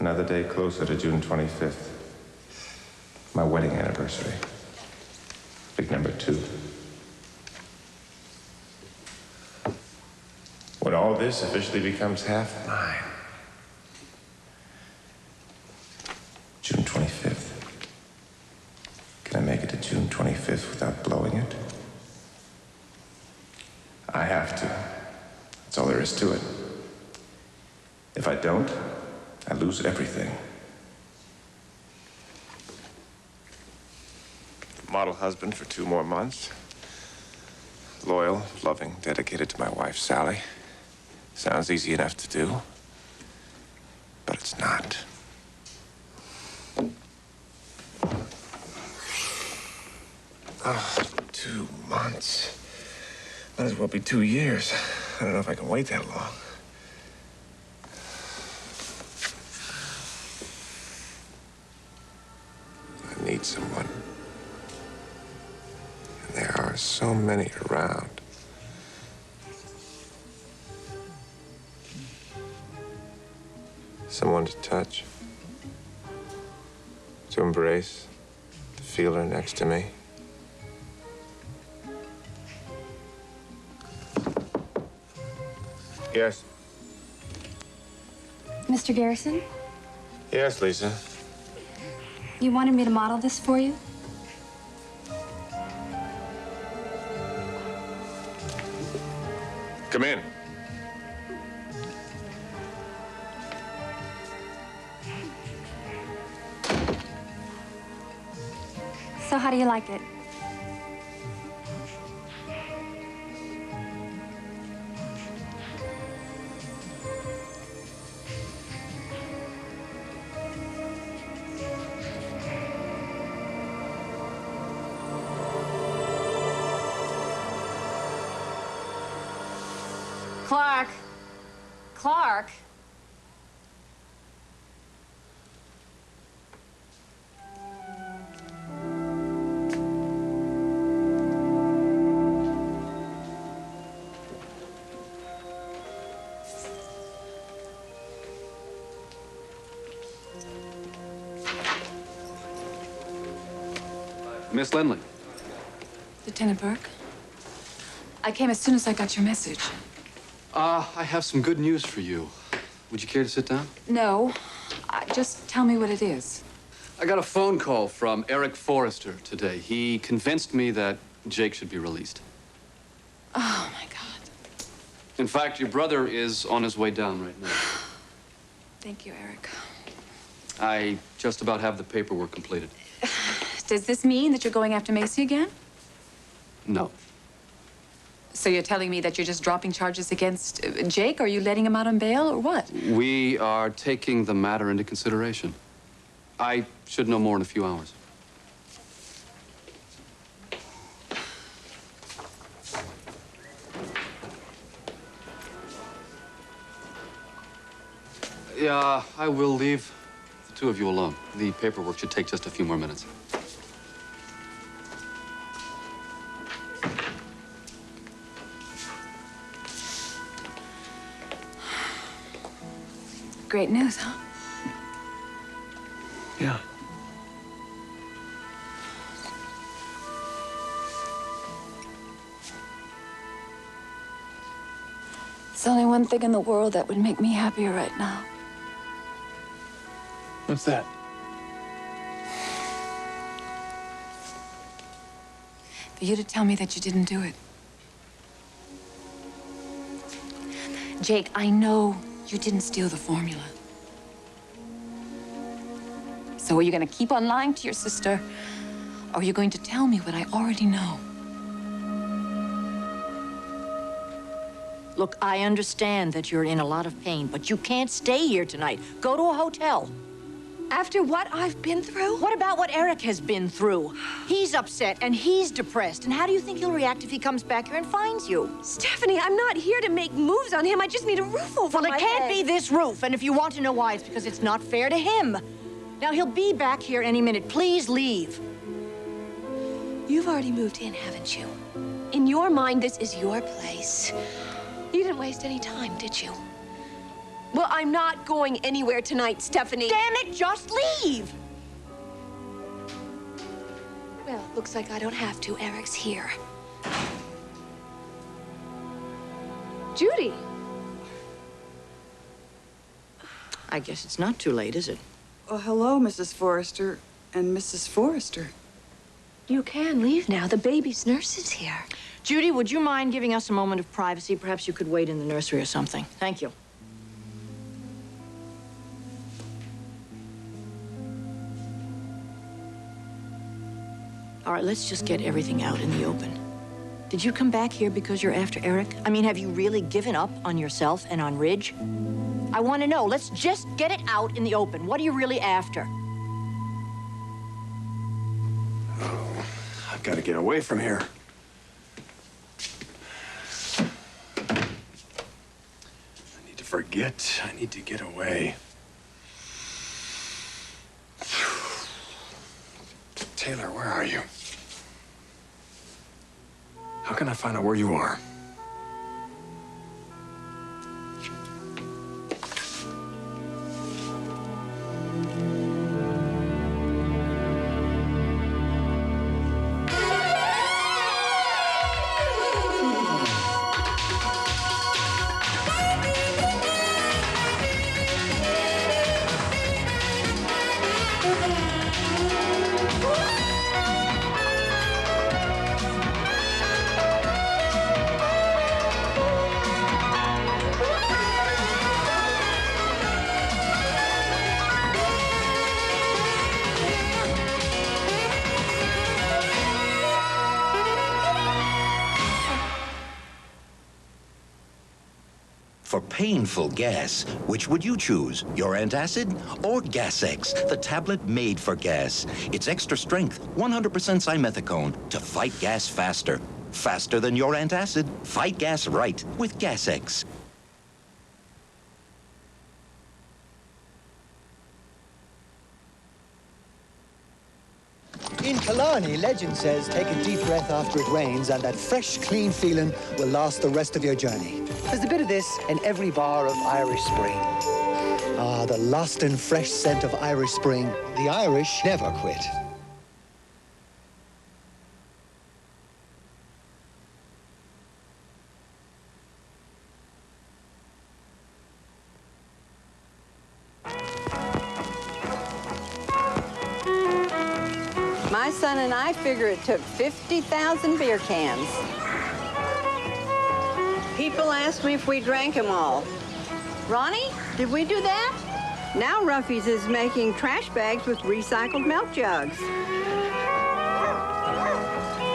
Another day closer to June 25th. My wedding anniversary. Big number 2. When all this officially becomes half mine. June 25th. Can I make it to June 25th without blowing it? I have to. That's all there is to it. If I don't, I lose everything. Model husband for 2 more months. Loyal, loving, dedicated to my wife, Sally. Sounds easy enough to do, but it's not. Oh, 2 months. Might as well be 2 years. I don't know if I can wait that long. I need someone. And there are so many around. Someone to touch, to embrace, to feel her next to me. Yes. Mr. Garrison? Yes, Lisa. You wanted me to model this for you? Come in. So how do you like it? Clark. Clark. Miss Lindley. Lieutenant Burke, I came as soon as I got your message. I have some good news for you. Would you care to sit down? No, just tell me what it is. I got a phone call from Eric Forrester today. He convinced me that Jake should be released. Oh, my God. In fact, your brother is on his way down right now. Thank you, Eric. I just about have the paperwork completed. Does this mean that you're going after Macy again? No. So you're telling me that you're just dropping charges against Jake? Or are you letting him out on bail, or what? We are taking the matter into consideration. I should know more in a few hours. Yeah, I will leave the 2 of you alone. The paperwork should take just a few more minutes. Great news, huh? Yeah. There's only one thing in the world that would make me happier right now. What's that? For you to tell me that you didn't do it. Jake, I know you didn't steal the formula. So are you going to keep on lying to your sister, or are you going to tell me what I already know? Look, I understand that you're in a lot of pain, but you can't stay here tonight. Go to a hotel. After what I've been through? What about what Eric has been through? He's upset and he's depressed. And how do you think he'll react if he comes back here and finds you? Stephanie, I'm not here to make moves on him. I just need a roof over my head. Well, it can't be this roof. And if you want to know why, it's because it's not fair to him. Now, he'll be back here any minute. Please leave. You've already moved in, haven't you? In your mind, this is your place. You didn't waste any time, did you? Well, I'm not going anywhere tonight, Stephanie. Damn it, just leave! Well, looks like I don't have to. Eric's here. Judy. I guess it's not too late, is it? Oh, hello, Mrs. Forrester and Mrs. Forrester. You can leave now. The baby's nurse is here. Judy, would you mind giving us a moment of privacy? Perhaps you could wait in the nursery or something. Thank you. All right, let's just get everything out in the open. Did you come back here because you're after Eric? I mean, have you really given up on yourself and on Ridge? I want to know. Let's just get it out in the open. What are you really after? Oh, I've got to get away from here. I need to forget. I need to get away. Taylor, where are you? How can I find out where you are? For painful gas, which would you choose? Your antacid or Gas-X, the tablet made for gas? It's extra strength, 100% simethicone to fight gas faster. Faster than your antacid. Fight gas right with Gas-X. In Killarney, legend says take a deep breath after it rains and that fresh, clean feeling will last the rest of your journey. There's a bit of this in every bar of Irish Spring. Ah, the lost and fresh scent of Irish Spring. The Irish never quit. My son and I figure it took 50,000 beer cans. People ask me if we drank them all. Ronnie, did we do that? Now Ruffy's is making trash bags with recycled milk jugs.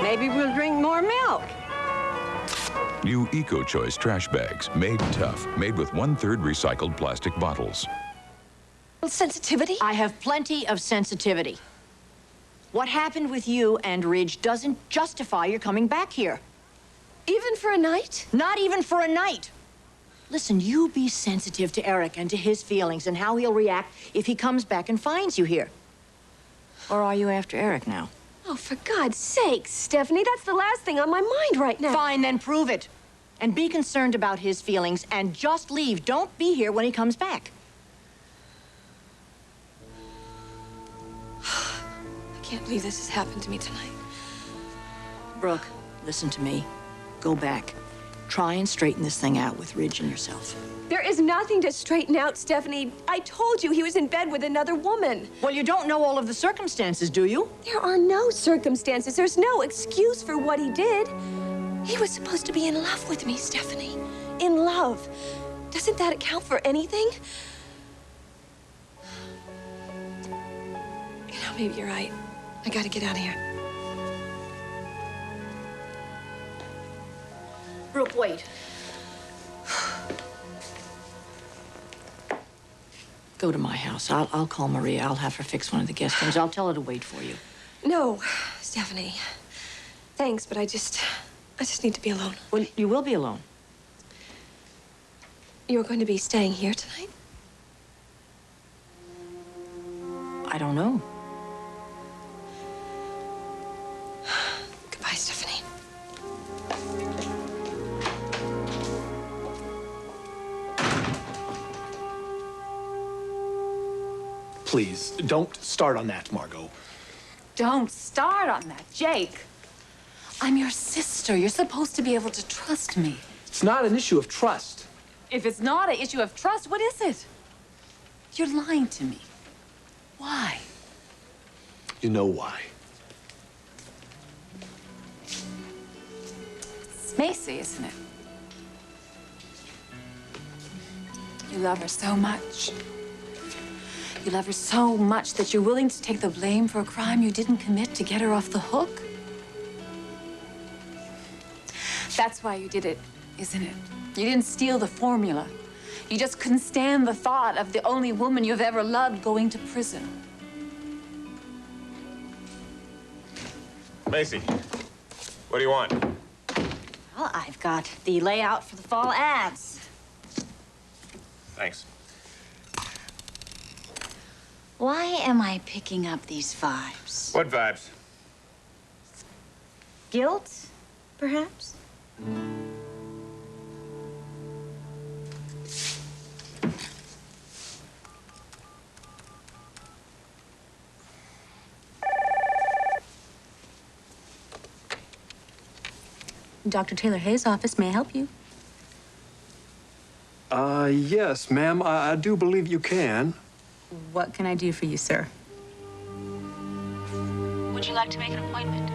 Maybe we'll drink more milk. New Eco-Choice trash bags, made tough, made with 1/3 recycled plastic bottles. Sensitivity? I have plenty of sensitivity. What happened with you and Ridge doesn't justify your coming back here. Even for a night? Not even for a night. Listen, you be sensitive to Eric and to his feelings and how he'll react if he comes back and finds you here. Or are you after Eric now? Oh, for God's sake, Stephanie, that's the last thing on my mind right now. Fine, then prove it. And be concerned about his feelings and just leave. Don't be here when he comes back. I can't believe this has happened to me tonight. Brooke, listen to me. Go back. Try and straighten this thing out with Ridge and yourself. There is nothing to straighten out, Stephanie. I told you he was in bed with another woman. Well, you don't know all of the circumstances, do you? There are no circumstances. There's no excuse for what he did. He was supposed to be in love with me, Stephanie. In love. Doesn't that account for anything? You know, maybe you're right. I gotta get out of here. Brooke, wait. Go to my house. I'll call Maria. I'll have her fix one of the guest rooms. I'll tell her to wait for you. No, Stephanie. Thanks, but I just need to be alone. Well, you will be alone. You're going to be staying here tonight? I don't know. Goodbye, Stephanie. please, don't start on that, Margot. Don't start on that, Jake. I'm your sister. You're supposed to be able to trust me. It's not an issue of trust. If it's not an issue of trust, what is it? You're lying to me. Why? You know why. It's Macy, isn't it? You love her so much. You love her so much that you're willing to take the blame for a crime you didn't commit to get her off the hook? That's why you did it, isn't it? You didn't steal the formula. You just couldn't stand the thought of the only woman you've ever loved going to prison. Macy, what do you want? Well, I've got the layout for the fall ads. Thanks. Why am I picking up these vibes? What vibes? Guilt, perhaps? Dr. Taylor Hayes' office, may I help you? Yes, ma'am, I do believe you can. What can I do for you, sir? Would you like to make an appointment?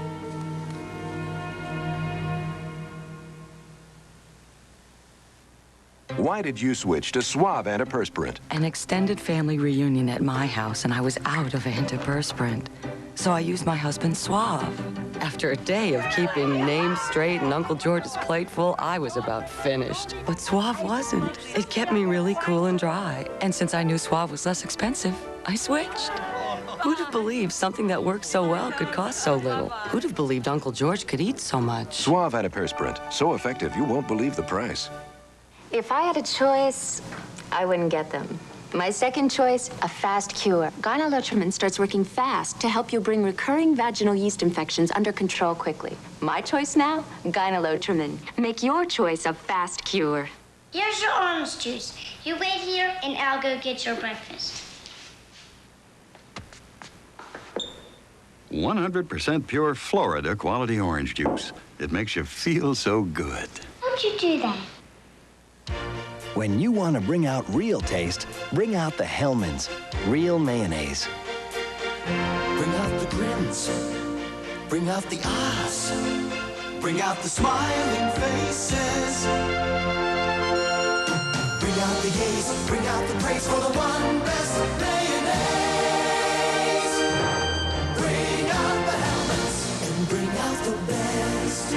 Why did you switch to Suave antiperspirant? An extended family reunion at my house, and I was out of antiperspirant. So I used my husband's Suave. After a day of keeping names straight and Uncle George's plate full, I was about finished. But Suave wasn't. It kept me really cool and dry. And since I knew Suave was less expensive, I switched. Who'd have believed something that worked so well could cost so little? Who'd have believed Uncle George could eat so much? Suave antiperspirant. So effective, you won't believe the price. If I had a choice, I wouldn't get them. My second choice, a fast cure. Gyne-Lotrimin starts working fast to help you bring recurring vaginal yeast infections under control quickly. My choice now, Gyne-Lotrimin. Make your choice a fast cure. Here's your orange juice. You wait here, and I'll go get your breakfast. 100% pure Florida quality orange juice. It makes you feel so good. How'd you do that? When you want to bring out real taste, bring out the Hellmann's Real Mayonnaise. Bring out the grins. Bring out the eyes. Bring out the smiling faces. Bring out the yays. Bring out the praise for the one best mayonnaise. Bring out the Hellmann's and bring out the best.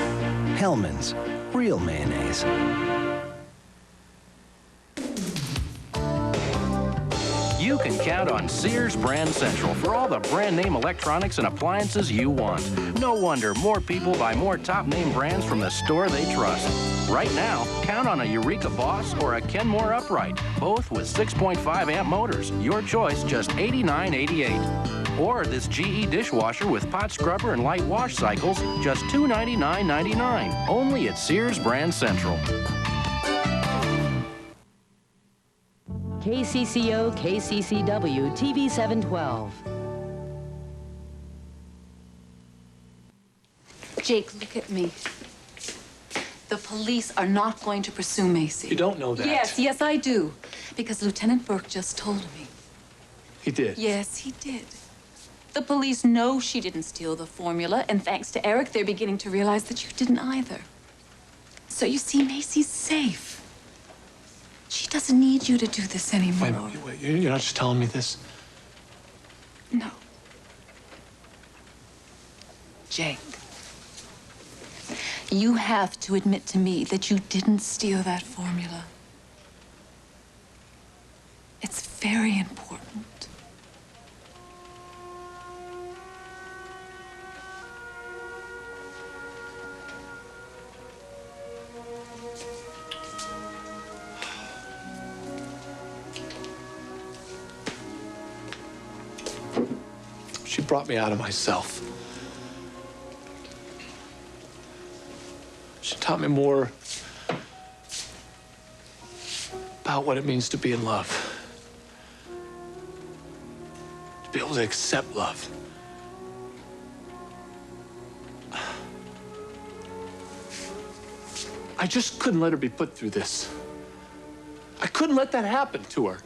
Hellmann's Real Mayonnaise. You can count on Sears Brand Central for all the brand name electronics and appliances you want. No wonder more people buy more top name brands from the store they trust. Right now, count on a Eureka Boss or a Kenmore Upright, both with 6.5 amp motors. Your choice, just $89.88. Or this GE dishwasher with pot scrubber and light wash cycles, just $299.99. Only at Sears Brand Central. KCCO, KCCW, TV 712. Jake, look at me. The police are not going to pursue Macy. You don't know that. Yes, I do. Because Lieutenant Burke just told me. He did? Yes, he did. The police know she didn't steal the formula, and thanks to Eric, they're beginning to realize that you didn't either. So you see, Macy's safe. She doesn't need you to do this anymore. Wait, you're not just telling me this? No. Jake, you have to admit to me that you didn't steal that formula. It's very important. She brought me out of myself. She taught me more about what it means to be in love. be able to accept love. I just couldn't let her be put through this. I couldn't let that happen to her.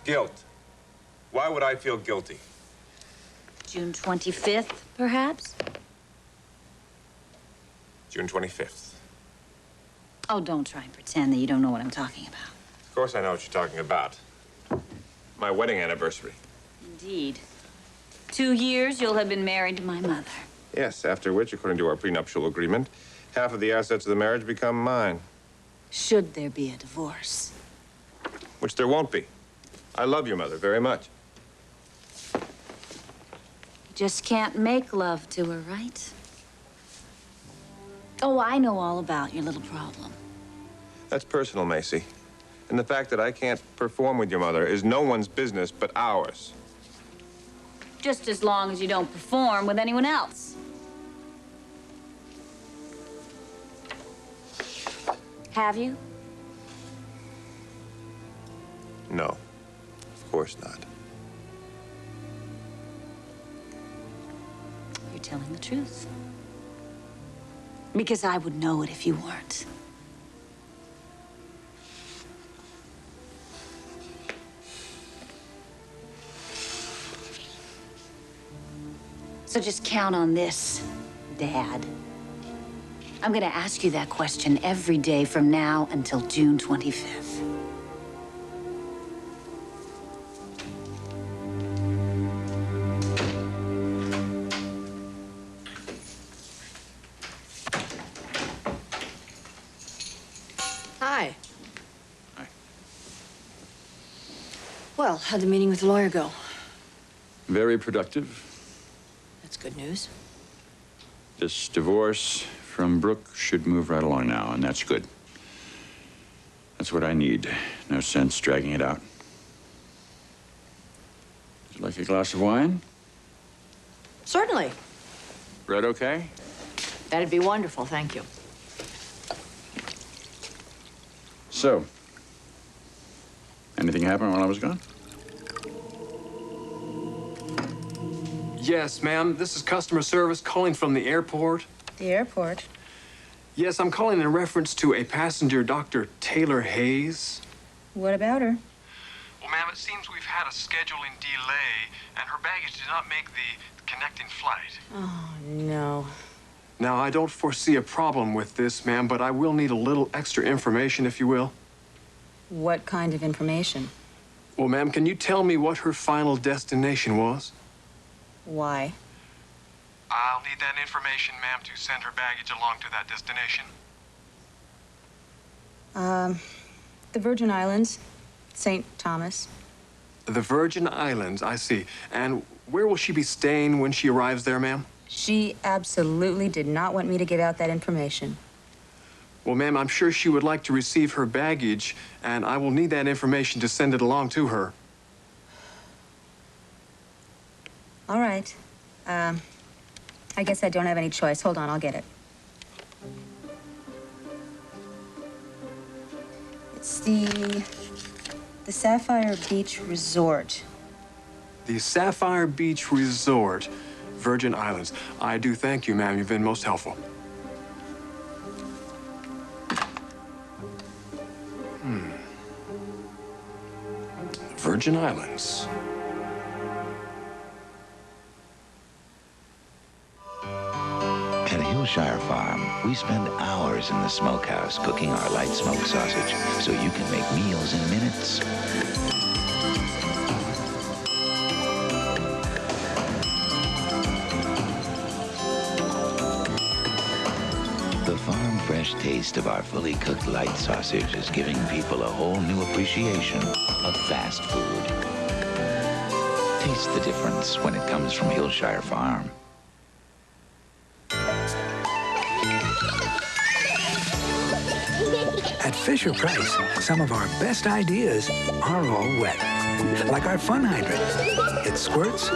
Guilt. Why would I feel guilty? June 25th, perhaps? June 25th. Oh, don't try and pretend that you don't know what I'm talking about. Of course I know what you're talking about. My wedding anniversary. Indeed. 2 years you'll have been married to my mother. Yes, after which, according to our prenuptial agreement, half of the assets of the marriage become mine. Should there be a divorce? Which there won't be. I love your mother very much. You just can't make love to her, right? Oh, I know all about your little problem. That's personal, Macy. And the fact that I can't perform with your mother is no one's business but ours. Just as long as you don't perform with anyone else. Have you? No, of course not. You're telling the truth. Because I would know it if you weren't. So just count on this, Dad. I'm gonna ask you that question every day from now until June 25th. Hi. Well, how'd the meeting with the lawyer go? Very productive. That's good news. This divorce from Brooke should move right along now, and that's good. That's what I need. No sense dragging it out. Would you like a glass of wine? Certainly. Bread okay? That'd be wonderful, thank you. So, anything happen while I was gone? Yes, ma'am. This is customer service calling from the airport. The airport? Yes, I'm calling in reference to a passenger, Dr. Taylor Hayes. What about her? Well, ma'am, it seems we've had a scheduling delay, and her baggage did not make the connecting flight. Oh, no. Now, I don't foresee a problem with this, ma'am, but I will need a little extra information, if you will. What kind of information? Well, ma'am, can you tell me what her final destination was? Why? I'll need that information, ma'am, to send her baggage along to that destination. The Virgin Islands, St. Thomas. The Virgin Islands, I see. And where will she be staying when she arrives there, ma'am? She absolutely did not want me to give out that information. Well, ma'am, I'm sure she would like to receive her baggage, and I will need that information to send it along to her. All right. I guess I don't have any choice. Hold on, I'll get it. It's the Sapphire Beach Resort. The Sapphire Beach Resort, Virgin Islands. I do thank you, ma'am. You've been most helpful. Virgin Islands. At Hillshire Farm, we spend hours in the smokehouse cooking our light smoked sausage so you can make meals in minutes. The farm fresh taste of our fully cooked light sausage is giving people a whole new appreciation of fast food. Taste the difference when it comes from Hillshire Farm. At Fisher-Price, some of our best ideas are all wet. Like our fun hydrant. It squirts,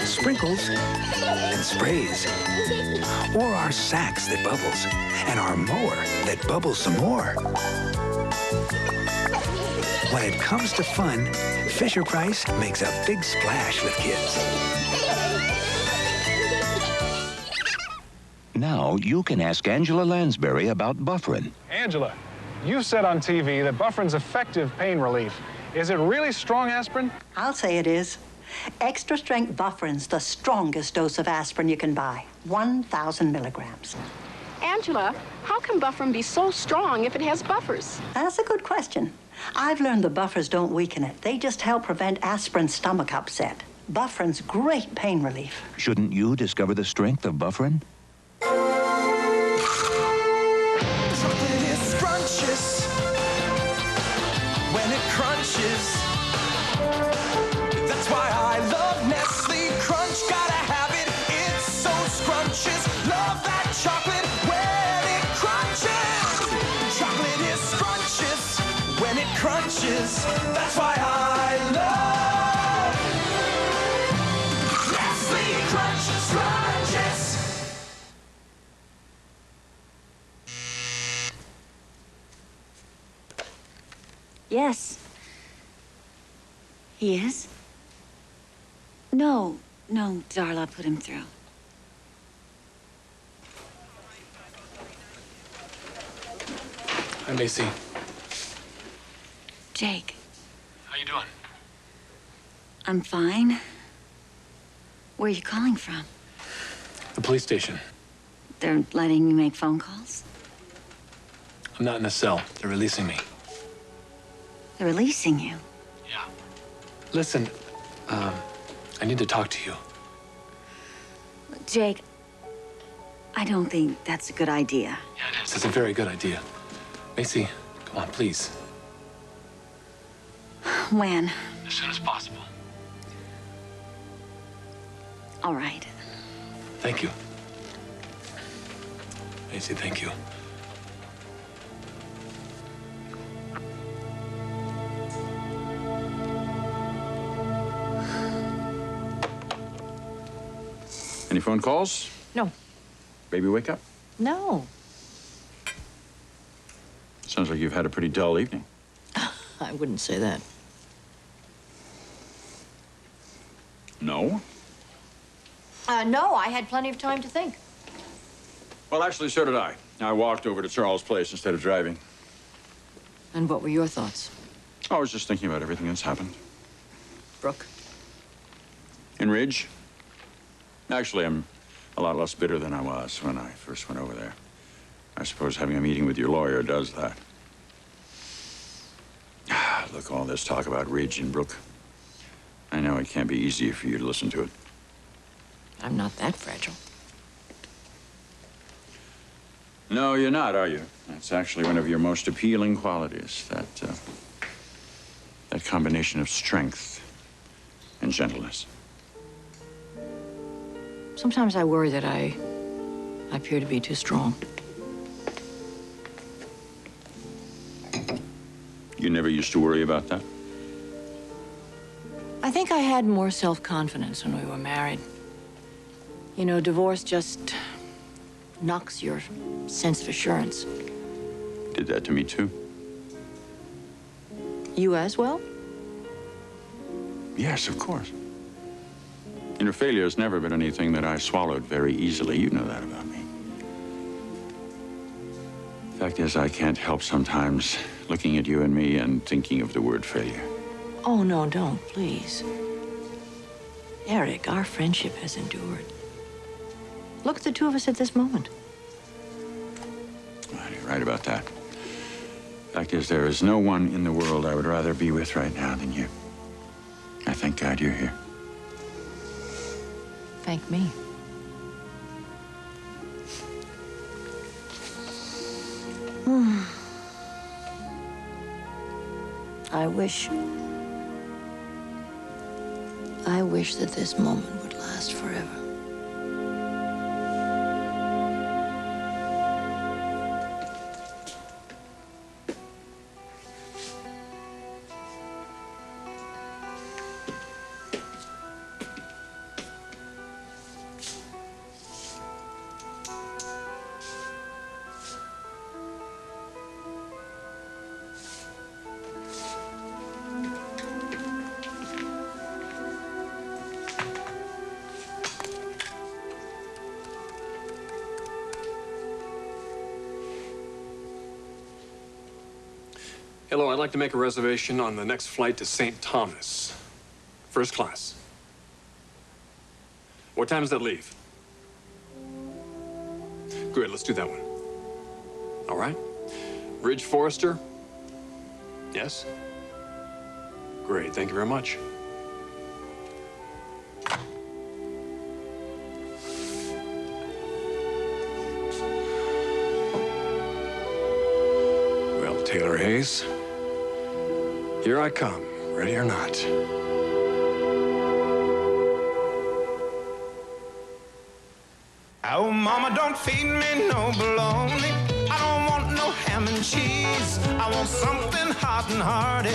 sprinkles, and sprays. Or our sax that bubbles. And our mower that bubbles some more. When it comes to fun, Fisher-Price makes a big splash with kids. Now you can ask Angela Lansbury about Bufferin. Angela, you said on TV that Bufferin's effective pain relief. Is it really strong aspirin? I'll say it is. Extra strength Bufferin's the strongest dose of aspirin you can buy. 1,000 milligrams. Angela, how can Bufferin be so strong if it has buffers? That's a good question. I've learned the buffers don't weaken it. They just help prevent aspirin's stomach upset. Bufferin's great pain relief. Shouldn't you discover the strength of Bufferin? Chocolate is scrumptious when it crunches. That's why I love Nestle Crunch. Gotta have it, it's so scrumptious. Love that chocolate when it crunches. Chocolate is scrumptious when it crunches. That's why I love Nestle Crunch Scrunches. Yes. He is? No, Darla, put him through. Hi, Macy. Jake, How you doing? I'm fine. Where are you calling from? The police station. They're letting you make phone calls? I'm not in a cell. They're releasing me. They're releasing you? Listen, I need to talk to you. Jake, I don't think that's a good idea. Yeah, it is. It's a very good idea. Macy, come on, please. When? As soon as possible. All right. Thank you. Macy, thank you. Any phone calls? No. Baby wake up? No. Sounds like you've had a pretty dull evening. I wouldn't say that. No? No, I had plenty of time to think. Well, actually, so did I. I walked over to Charles' place instead of driving. And what were your thoughts? I was just thinking about everything that's happened. Brooke? In Ridge? Actually, I'm a lot less bitter than I was when I first went over there. I suppose having a meeting with your lawyer does that. Look, all this talk about Ridge and Brooke. I know it can't be easy for you to listen to it. I'm not that fragile. No, you're not, are you? That's actually one of your most appealing qualities, that combination of strength and gentleness. Sometimes I worry that I appear to be too strong. You never used to worry about that? I think I had more self-confidence when we were married. You know, divorce just knocks your sense of assurance. Did that to me, too. You as well? Yes, of course. You know, failure has never been anything that I swallowed very easily. You know that about me. Fact is, I can't help sometimes looking at you and me and thinking of the word failure. Oh, no, don't, please. Eric, our friendship has endured. Look at the two of us at this moment. Well, you're right about that. Fact is, there is no one in the world I would rather be with right now than you. I thank God you're here. Thank me. I wish that this moment would last forever. Hello, I'd like to make a reservation on the next flight to St. Thomas. First class. What time does that leave? Good, let's do that one. All right. Ridge Forrester? Yes? Great, thank you very much. Well, Taylor Hayes, here I come, ready or not. Oh, mama, don't feed me no bologna. I don't want no ham and cheese. I want something hot and hearty.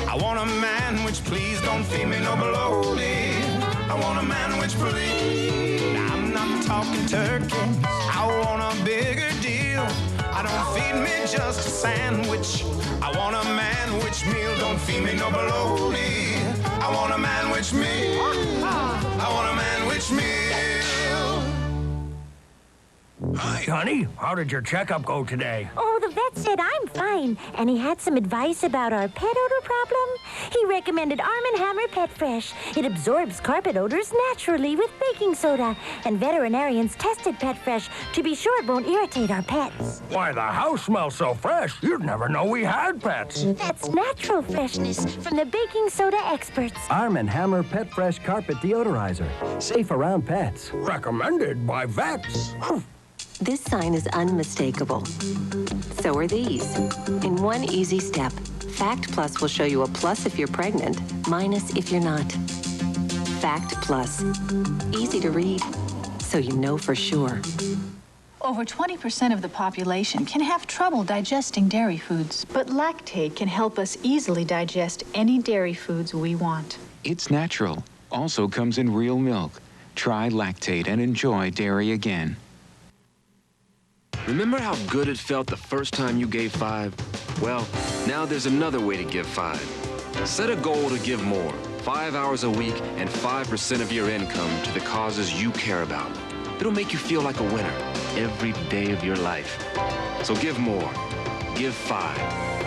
I want a man which please don't feed me no bologna. I want a man which please. Now, I'm not talking turkey. I want a bigger deal. I don't feed me just a sandwich. I want a man which meal don't feed me no bologna. I want a man which meal. I want a man which meal. Hi. Honey, how did your checkup go today? Oh, the vet said I'm fine, and he had some advice about our pet odor problem. He recommended Arm & Hammer Pet Fresh. It absorbs carpet odors naturally with baking soda, and veterinarians tested Pet Fresh to be sure it won't irritate our pets. Why, the house smells so fresh, you'd never know we had pets. That's natural freshness from the baking soda experts. Arm & Hammer Pet Fresh Carpet Deodorizer. Safe around pets. Recommended by vets. This sign is unmistakable. So are these. In one easy step, Fact Plus will show you a plus if you're pregnant, minus if you're not. Fact Plus. Easy to read, so you know for sure. Over 20% of the population can have trouble digesting dairy foods, but lactate can help us easily digest any dairy foods we want. It's natural. Also comes in real milk. Try lactate and enjoy dairy again. Remember how good it felt the first time you gave 5? Well, now there's another way to give 5. Set a goal to give more, 5 hours a week and 5% of your income to the causes you care about. It'll make you feel like a winner every day of your life. So give more. Give 5.